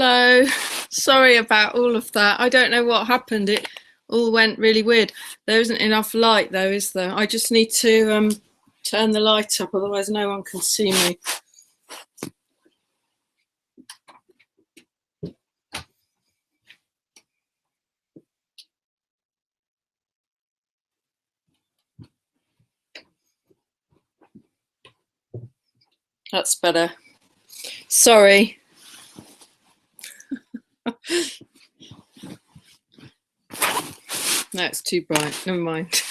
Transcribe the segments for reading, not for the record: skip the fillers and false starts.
Hello. Sorry about all of that. I don't know what happened. It all went really weird. There isn't enough light though, is there? I just need to turn the light up, otherwise no one can see me. That's better. Sorry. No, it's too bright. Never mind.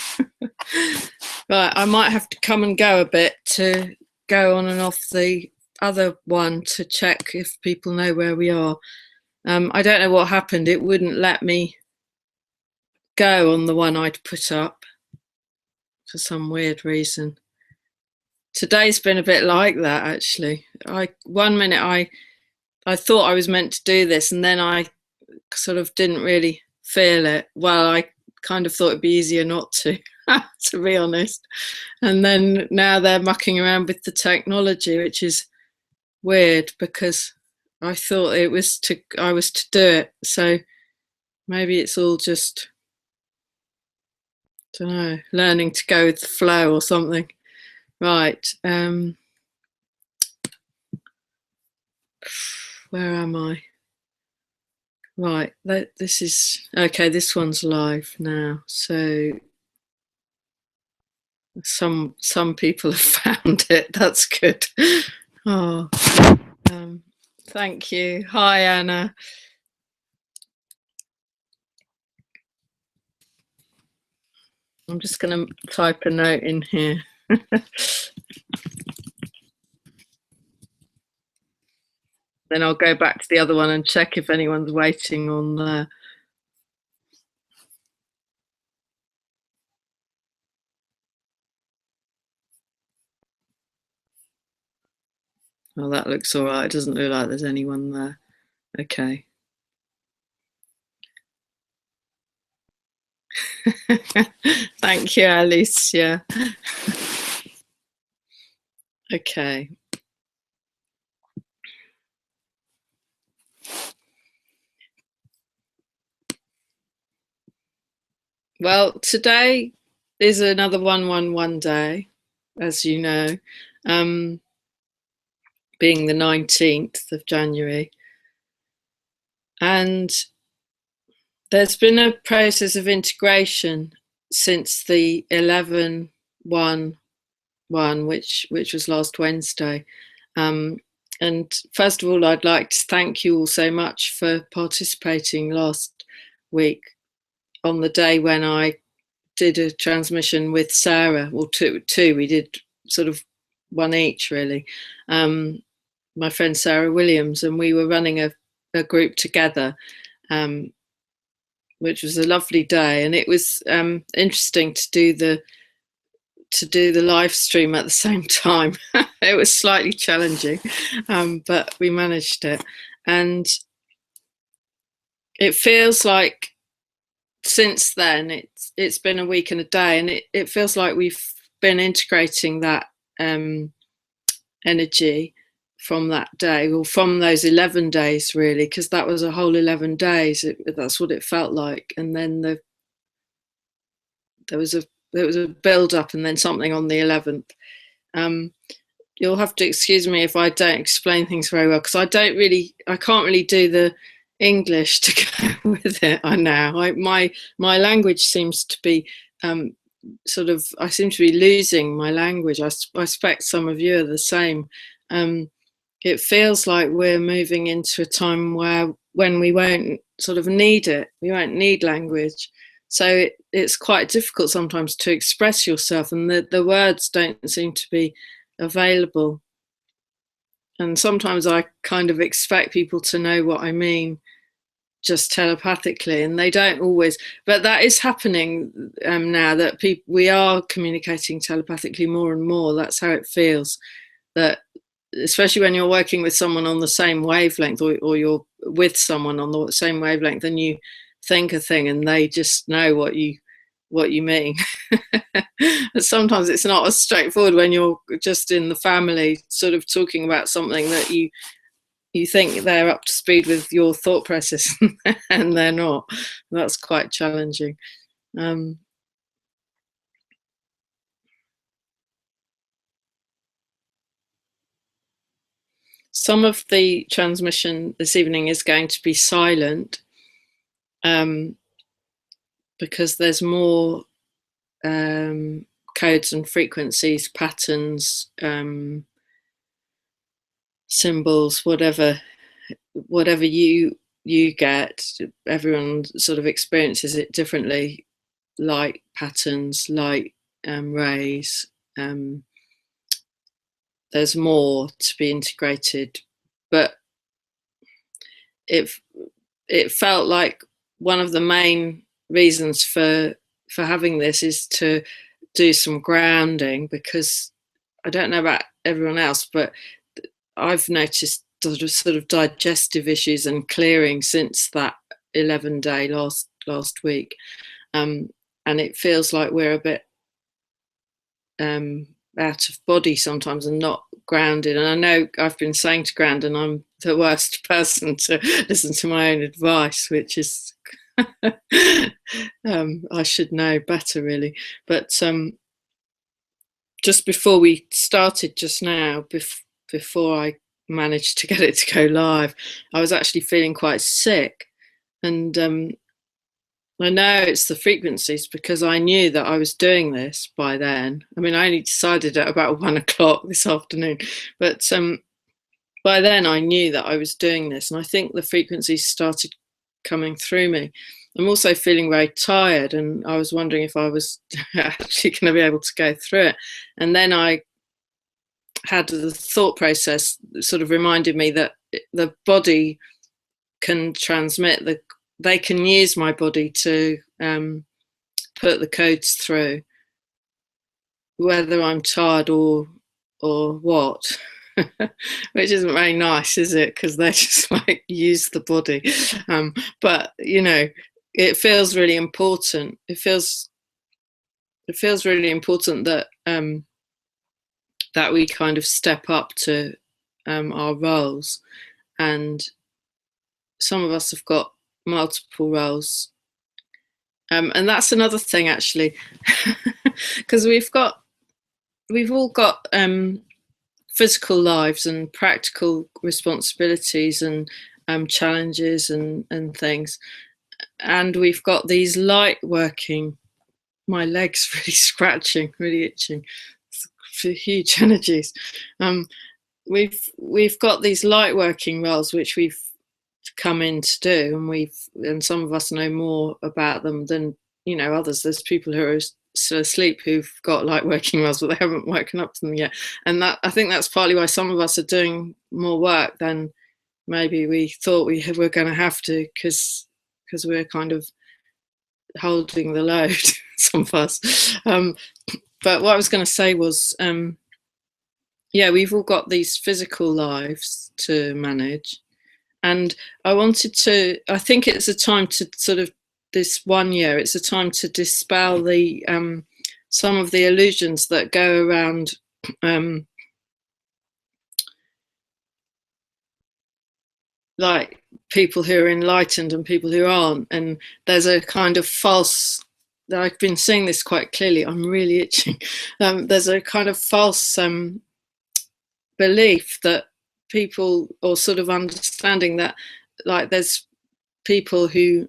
Right, I might have to come and go a bit to go on and off the other one to check if people know where we are. I don't know what happened. It wouldn't let me go on the one I'd put up for some weird reason. Today's been a bit like that, actually. One minute I thought I was meant to do this, and then I sort of didn't really feel it. Well, I kind of thought it'd be easier not to, to be honest. And then now they're mucking around with the technology, which is weird because I thought I was to do it. So maybe it's all just, I don't know, learning to go with the flow or something. Right. Where am I? Right, this is okay. This one's live now, so some people have found it. That's good. Oh, thank you. Hi, Anna. I'm just going to type a note in here. Then I'll go back to the other one and check if anyone's waiting on there. Oh, that looks all right. It doesn't look like there's anyone there. Okay. Thank you, Alicia. Okay. Well, today is another 111 day, as you know, being the 19th of January. And there's been a process of integration since the 11/1/1, which was last Wednesday. And first of all, I'd like to thank you all so much for participating last week on the day when I did a transmission with Sarah, or two. We did sort of one each, really. My friend Sarah Williams, and we were running a group together, which was a lovely day. And it was interesting to do the live stream at the same time. It was slightly challenging, but we managed it. And it feels like since then it's been a week and a day, and it feels like we've been integrating that energy from that day, or from those 11 days, really, because that was a whole 11 days. That's what it felt like. And then there was a build up, and then something on the 11th. You'll have to excuse me if I don't explain things very well, because I can't really do the English to go with it. My language seems to be I seem to be losing my language. I suspect some of you are the same. It feels like we're moving into a time when we won't sort of need it. We won't need language. So it's quite difficult sometimes to express yourself, and the words don't seem to be available. And sometimes I kind of expect people to know what I mean just telepathically, and they don't always. But that is happening now, that we are communicating telepathically more and more. That's how it feels. That especially when you're working with someone on the same wavelength, or you're with someone on the same wavelength, and you think a thing and they just know what you mean. Sometimes it's not as straightforward when you're just in the family sort of talking about something that you you think they're up to speed with your thought process and they're not. That's quite challenging. Um, some of the transmission this evening is going to be silent, because there's more codes and frequencies, patterns, symbols, whatever you get. Everyone sort of experiences it differently. Light patterns, light rays. There's more to be integrated, but it felt like one of the main reasons for having this is to do some grounding, because I don't know about everyone else, but I've noticed sort of digestive issues and clearing since that 11-day last week, and it feels like we're a bit out of body sometimes and not grounded. And I know I've been saying to ground, and I'm the worst person to listen to my own advice, which is I should know better, really. But just before we started just now, before I managed to get it to go live, I was actually feeling quite sick, and I know it's the frequencies, because I knew that I was doing this by then. I mean, I only decided at about 1 o'clock this afternoon, but by then I knew that I was doing this, and I think the frequencies started coming through me. I'm also feeling very tired, and I was wondering if I was actually going to be able to go through it. And then I had the thought process sort of reminded me that the body can transmit they can use my body to put the codes through, whether I'm tired or what. Which isn't very nice, is it? Because they just like use the body. But you know, it feels really important. It feels really important that that we kind of step up to our roles, and some of us have got multiple roles, and that's another thing actually, because we've all got physical lives and practical responsibilities and challenges and things, and we've got these light working. My legs really scratching, really itching, for huge energies. We've got these light working roles which we've come in to do, and some of us know more about them than others. There's people who are still asleep who've got light working roles, but they haven't woken up to them yet. And that, I think that's partly why some of us are doing more work than maybe we thought we were going to have to, because we're kind of holding the load, some of us. But what I was going to say was, yeah, we've all got these physical lives to manage. And I think it's a time to sort of, this 1 year, it's a time to dispel the some of the illusions that go around like people who are enlightened and people who aren't. And there's a kind of false, I've been seeing this quite clearly, I'm really itching. There's a kind of false belief that people, or sort of understanding that, like, there's people who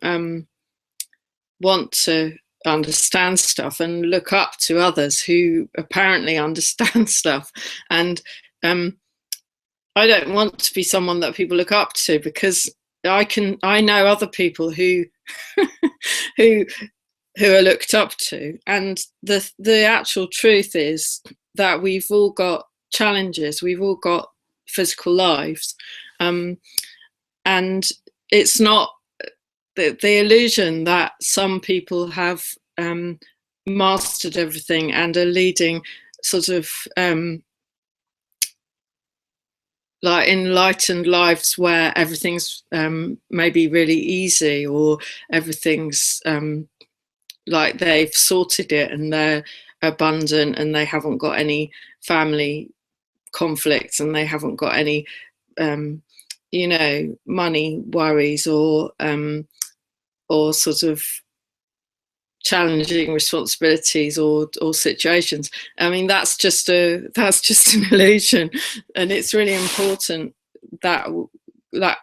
want to understand stuff and look up to others who apparently understand stuff. And I don't want to be someone that people look up to, because I know other people who who are looked up to, and the actual truth is that we've all got challenges, we've all got physical lives, and it's not the illusion that some people have mastered everything and are leading sort of like enlightened lives where everything's maybe really easy, or everything's like they've sorted it and they're abundant and they haven't got any family conflicts and they haven't got any money worries or sort of challenging responsibilities or situations. I mean, that's just an illusion, and it's really important that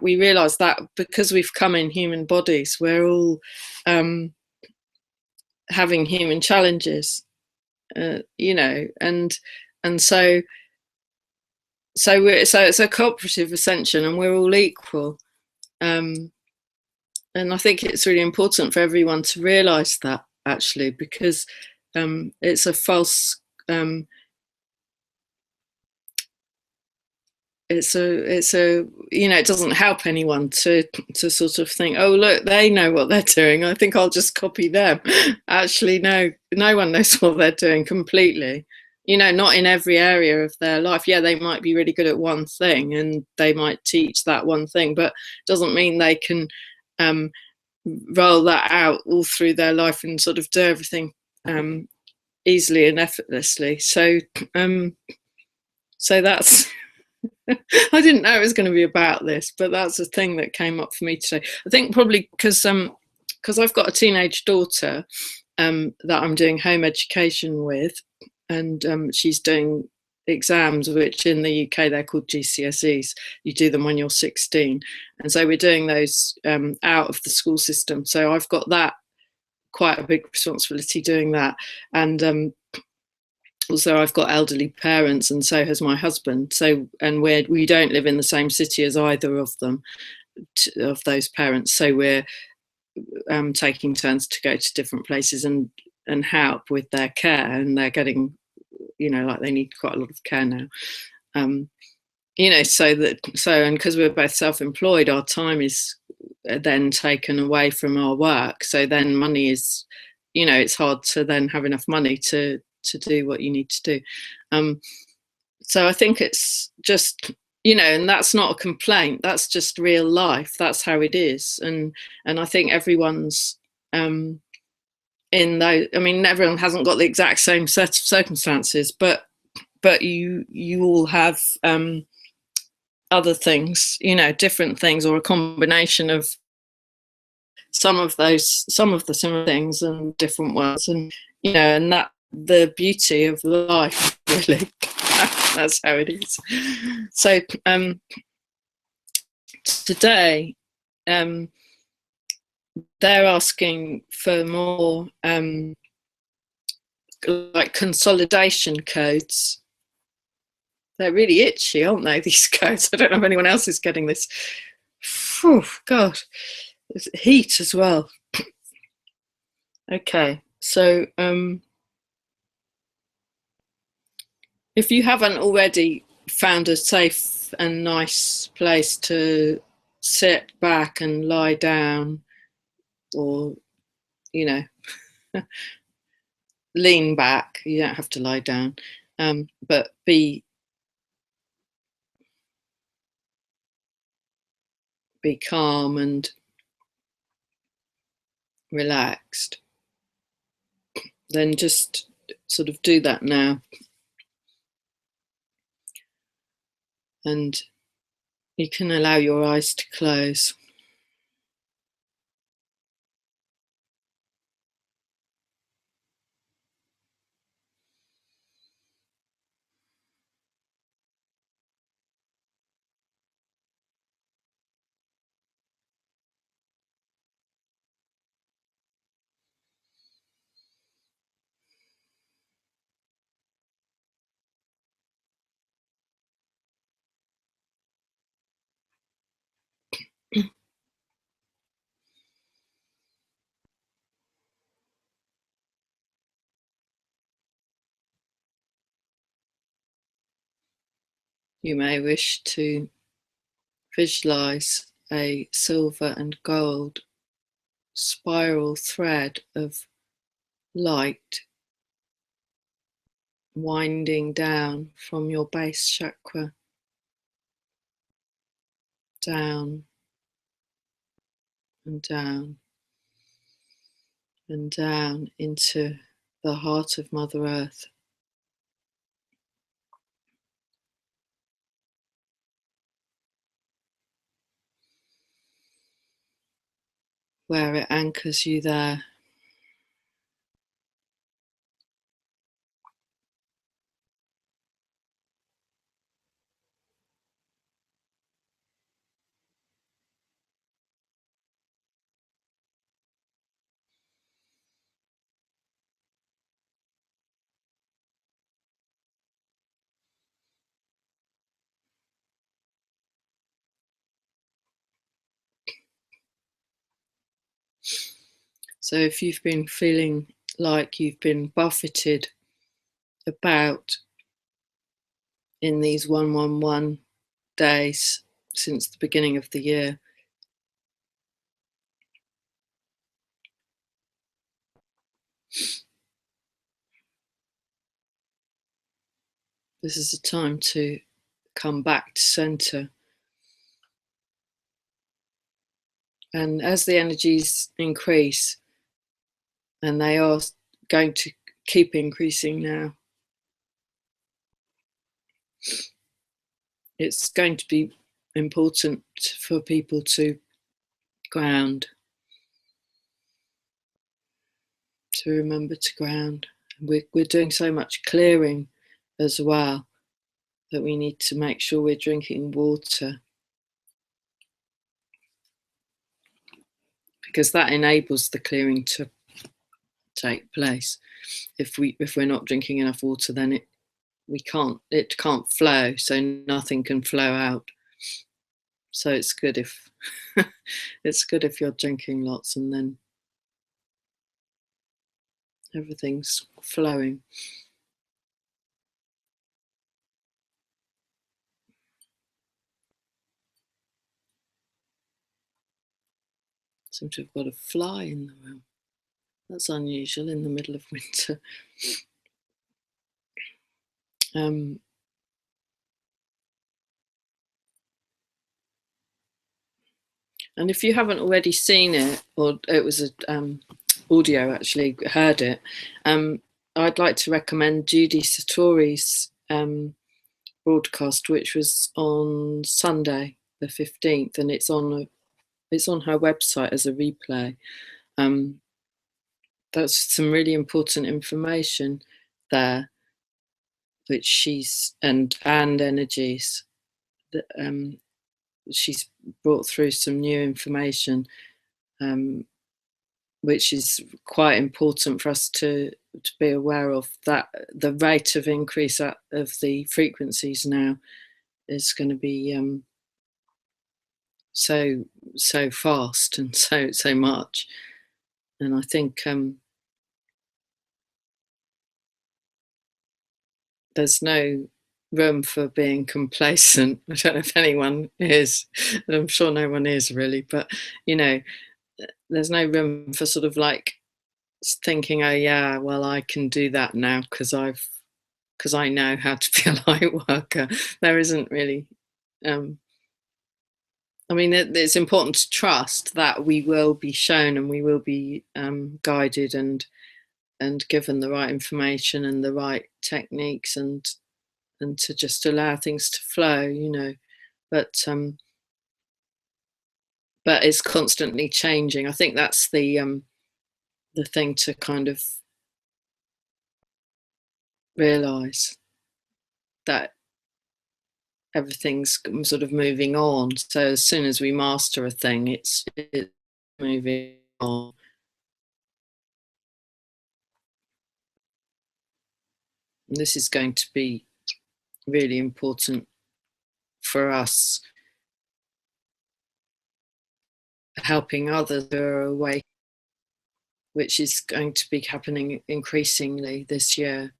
we realize that because we've come in human bodies, we're all having human challenges, and so it's a cooperative ascension, and we're all equal. And I think it's really important for everyone to realise that, actually, because it's a false. It's a it doesn't help anyone to sort of think, oh look, they know what they're doing, I think I'll just copy them. Actually, no one knows what they're doing completely. Not in every area of their life. Yeah, they might be really good at one thing and they might teach that one thing, but it doesn't mean they can roll that out all through their life and sort of do everything easily and effortlessly. So that's I didn't know it was going to be about this, but that's a thing that came up for me today. I think probably because I've got a teenage daughter that I'm doing home education with, and she's doing exams, which in the UK they're called GCSEs. You do them when you're 16, and so we're doing those out of the school system. So I've got that quite a big responsibility doing that, and also I've got elderly parents, and so has my husband. So, and we don't live in the same city as either of them, of those parents. So we're taking turns to go to different places and help with their care, and they're getting, like they need quite a lot of care now. And because we're both self-employed, our time is then taken away from our work. So then money is, it's hard to then have enough money to do what you need to do. So I think it's just, and that's not a complaint. That's just real life. That's how it is. And I think everyone's in those. I mean, everyone hasn't got the exact same set of circumstances, but you all have other things, different things, or a combination of some of the similar things and different ones, and and that the beauty of life, really. That's how it is. So today they're asking for more like consolidation codes. They're really itchy, aren't they, these codes? I don't know if anyone else is getting this. Whew, God, there's heat as well. Okay, so if you haven't already found a safe and nice place to sit back and lie down, or lean back, you don't have to lie down, but be calm and relaxed, then just sort of do that now. And you can allow your eyes to close. You may wish to visualize a silver and gold spiral thread of light winding down from your base chakra down and down and down into the heart of Mother Earth. where it anchors you there. So if you've been feeling like you've been buffeted about in these 111 days since the beginning of the year, this is a time to come back to center. And as the energies increase, and they are going to keep increasing now, it's going to be important for people to ground, to remember to ground. We're doing so much clearing as well that we need to make sure we're drinking water, because that enables the clearing to take place. If we're not drinking enough water, then it can't flow, so nothing can flow out. So it's good if it's good if you're drinking lots, and then everything's flowing. Seem to have got a fly in the room. That's unusual in the middle of winter. And if you haven't already seen it, or it was a audio actually, heard it, I'd like to recommend Judy Satori's broadcast, which was on Sunday the 15th, and it's on her website as a replay. That's some really important information there, which she's and energies that she's brought through some new information, which is quite important for us to be aware of. That the rate of increase of the frequencies now is going to be so fast and so much, and I think there's no room for being complacent. I don't know if anyone is, and I'm sure no one is really, but there's no room for sort of like thinking, oh yeah, well I can do that now because I know how to be a light worker. There isn't really. I mean, it's important to trust that we will be shown and we will be guided and given the right information and the right techniques, and to just allow things to flow, but it's constantly changing. I think that's the thing to kind of realize, that everything's sort of moving on. So as soon as we master a thing, it's moving on. And this is going to be really important for us, helping others who are awake, which is going to be happening increasingly this year.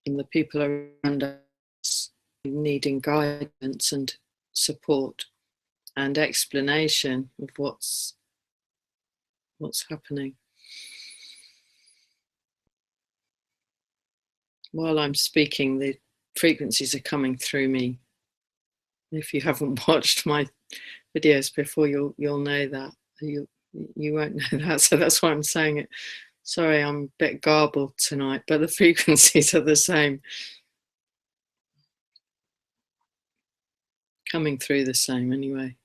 And the people around us needing guidance and support and explanation of what's happening. While I'm speaking, the frequencies are coming through me. If you haven't watched my videos before, you'll know that. You won't know that, so that's why I'm saying it. Sorry, I'm a bit garbled tonight, but the frequencies are the same, coming through the same anyway.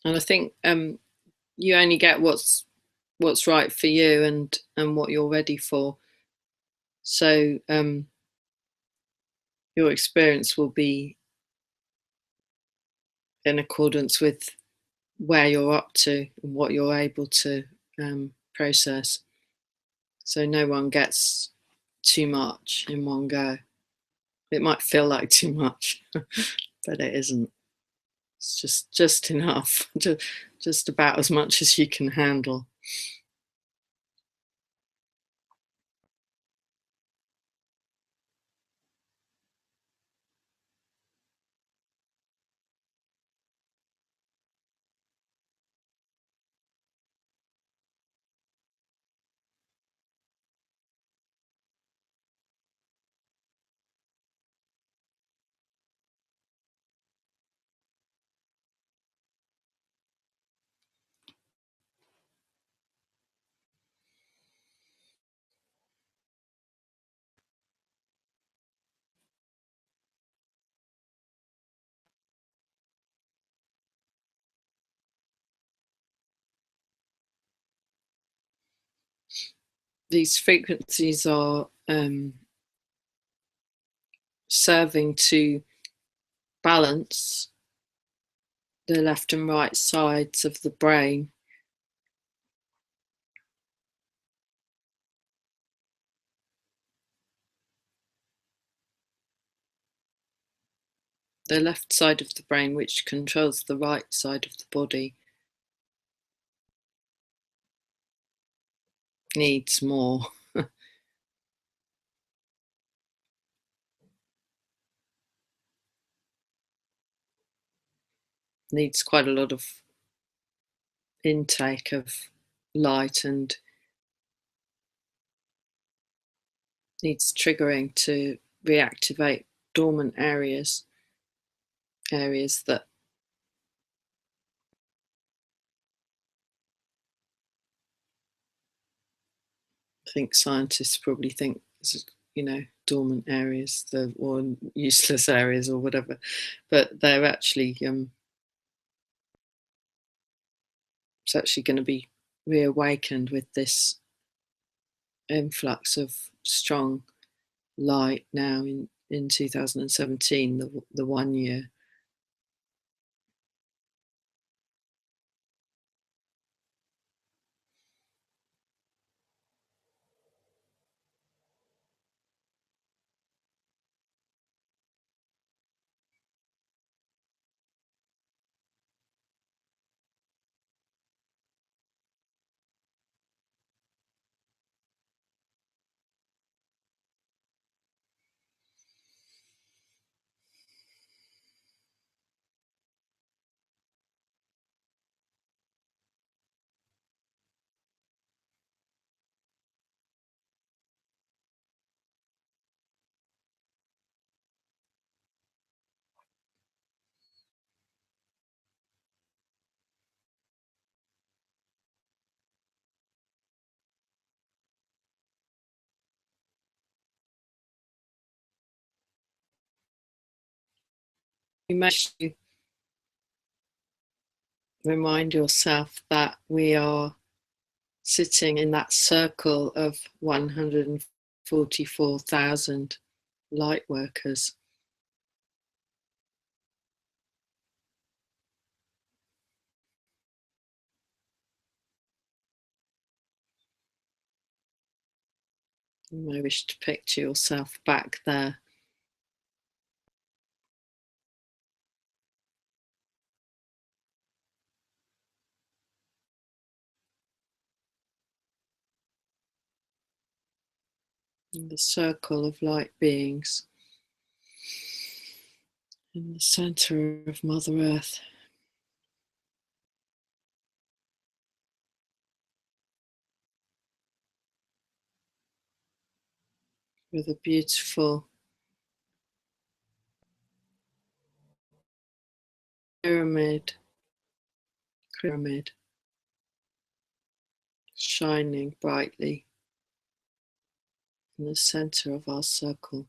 And I think you only get what's right for you and what you're ready for. So your experience will be in accordance with where you're up to and what you're able to process. So no one gets too much in one go. It might feel like too much, but it isn't. It's just enough, just about as much as you can handle. These frequencies are serving to balance the left and right sides of the brain. The left side of the brain, which controls the right side of the body, needs more. Needs quite a lot of intake of light and needs triggering to reactivate dormant areas that I think scientists probably think, dormant areas, or useless areas or whatever, but they're actually it's actually going to be reawakened with this influx of strong light now in 2017, the 1 year. You must remind yourself that we are sitting in that circle of 144,000 light workers. You may wish to picture yourself back there. In the circle of light beings, in the center of Mother Earth. With a beautiful pyramid shining brightly in the center of our circle.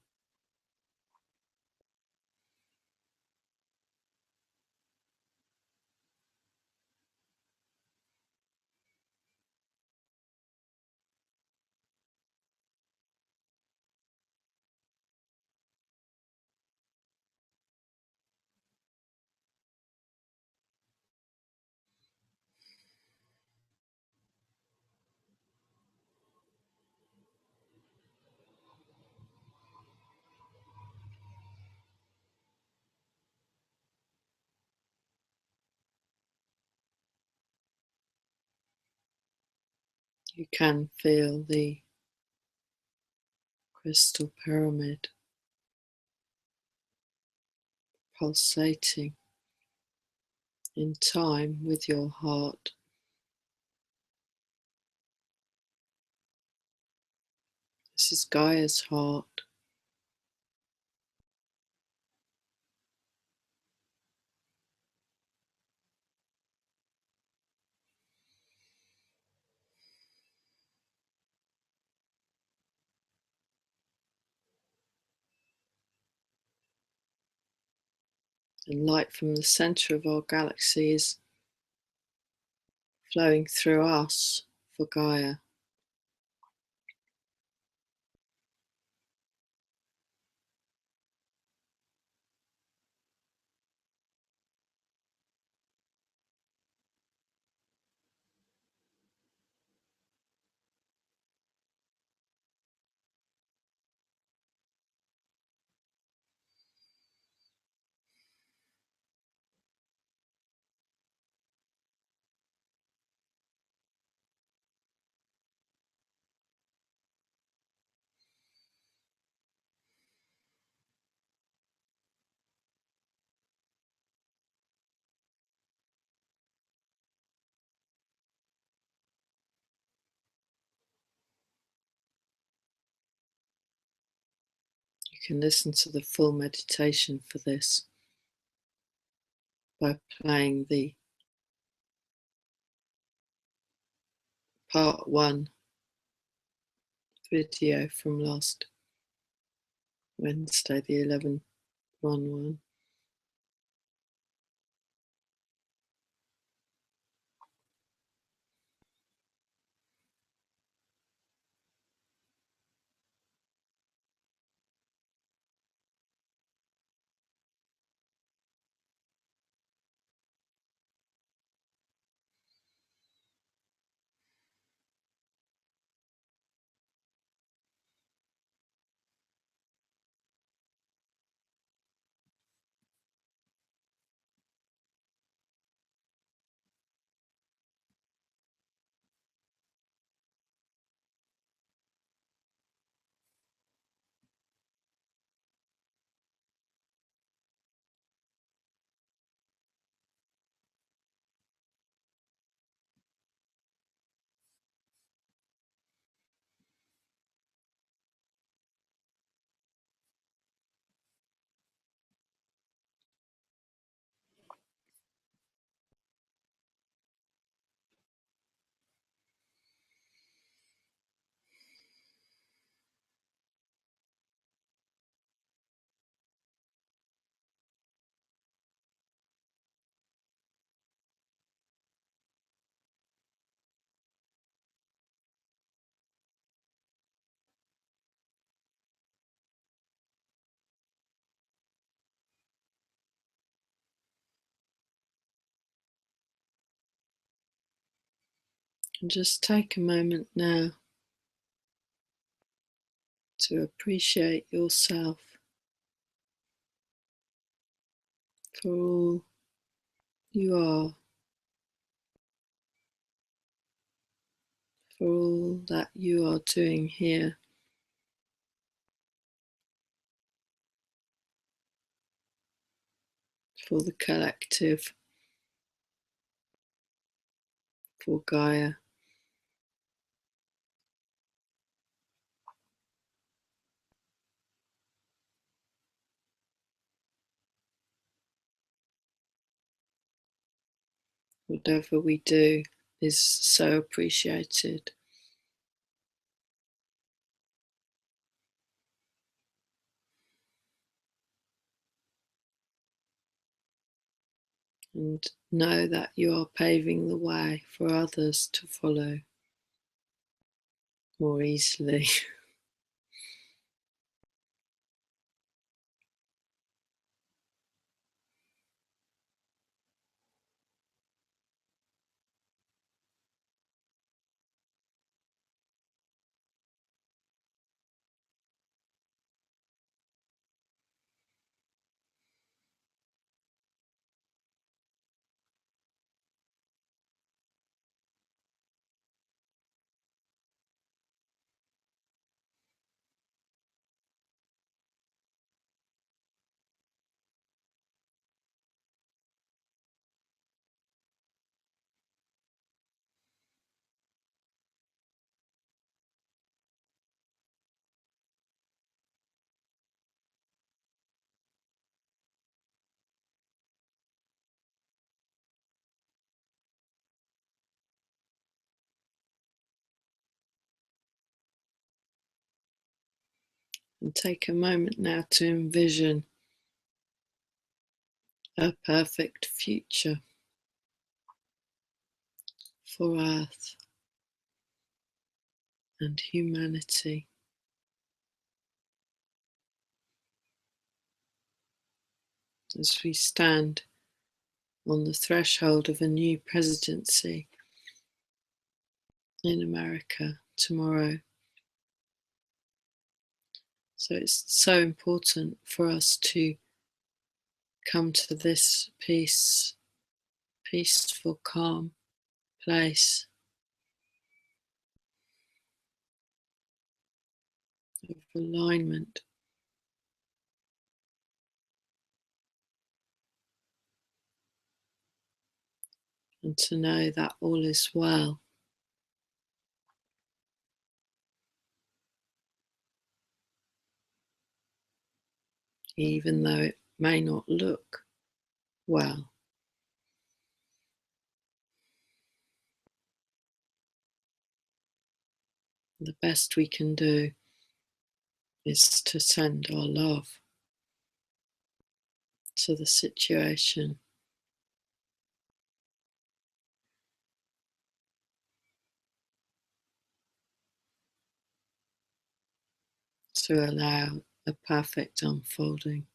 You can feel the crystal pyramid pulsating in time with your heart. This is Gaia's heart. And light from the center of our galaxy is flowing through us for Gaia. You can listen to the full meditation for this by playing the part 1 video from last Wednesday, the 11/1/1. And just take a moment now to appreciate yourself for all you are, for all that you are doing here, for the collective, for Gaia. Whatever we do is so appreciated. And know that you are paving the way for others to follow more easily. And take a moment now to envision a perfect future for Earth and humanity as we stand on the threshold of a new presidency in America tomorrow. So it's so important for us to come to this peaceful, calm place of alignment, and to know that all is well, even though it may not look well. The best we can do is to send our love to the situation, to allow a perfect unfolding.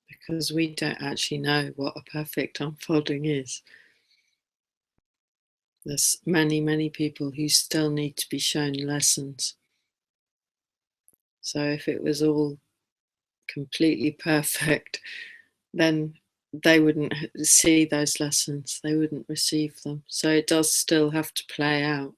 Because we don't actually know what a perfect unfolding is. There's many people who still need to be shown lessons. So if it was all completely perfect, then they wouldn't see those lessons, they wouldn't receive them. So it does still have to play out.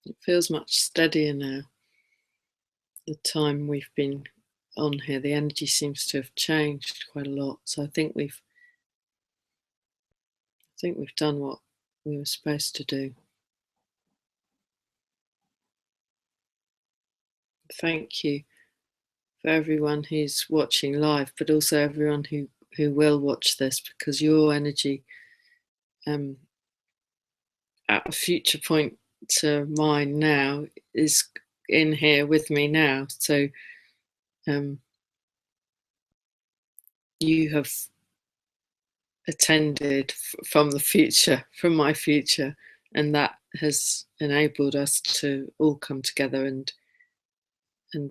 It feels much steadier now. The time we've been on here, the energy seems to have changed quite a lot. So I think we've done what we were supposed to do. Thank you for everyone who's watching live, but also everyone who will watch this, because your energy at a future point to mine now is in here with me now. So you have attended from the future, from my future, and that has enabled us to all come together and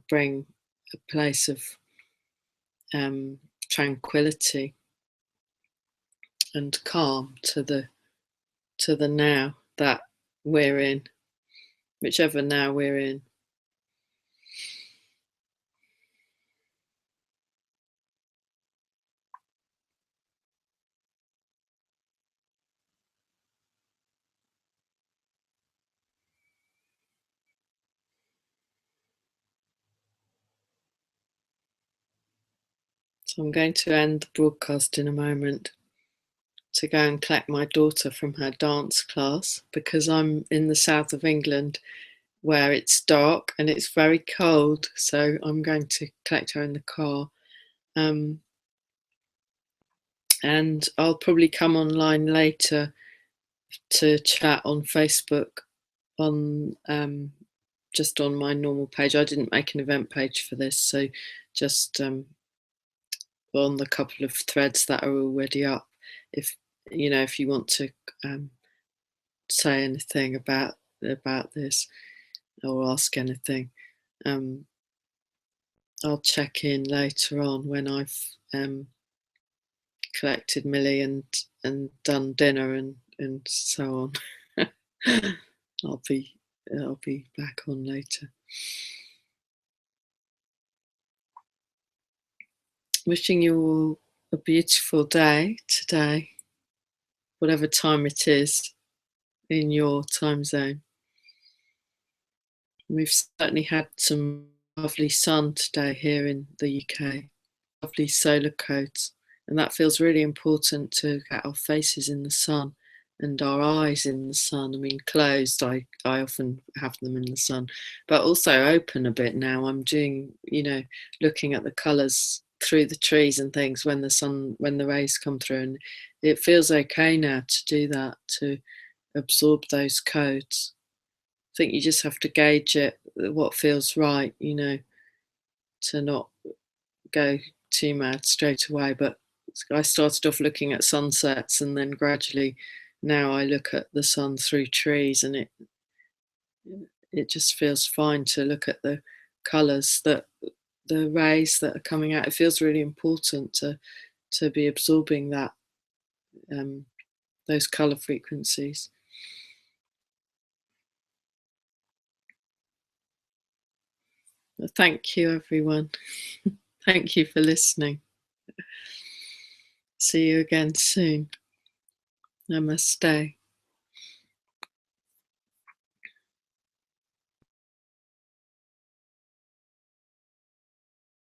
bring a place of tranquility and calm to the now that we're in, whichever now we're in. So I'm going to end the broadcast in a moment to go and collect my daughter from her dance class, because I'm in the south of England where it's dark and it's very cold. So I'm going to collect her in the car. And I'll probably come online later to chat on Facebook on just on my normal page. I didn't make an event page for this, so just on the couple of threads that are already up. If if you want to say anything about this or ask anything, I'll check in later on when I've collected Millie and done dinner and so on. I'll be back on later. Wishing you all a beautiful day today, whatever time it is in your time zone. We've certainly had some lovely sun today here in the UK, lovely solar codes, and that feels really important to get our faces in the sun and our eyes in the sun. I mean, closed, I often have them in the sun, but also open a bit now. I'm doing, looking at the colours through the trees and things when the rays come through, and it feels okay now to do that, to absorb those codes. I think you just have to gauge it, what feels right, to not go too mad straight away. But I started off looking at sunsets, and then gradually now I look at the sun through trees, and it just feels fine to look at the colours, that the rays that are coming out. It feels really important to be absorbing that, those colour frequencies. Thank you, everyone. Thank you for listening. See you again soon. Namaste.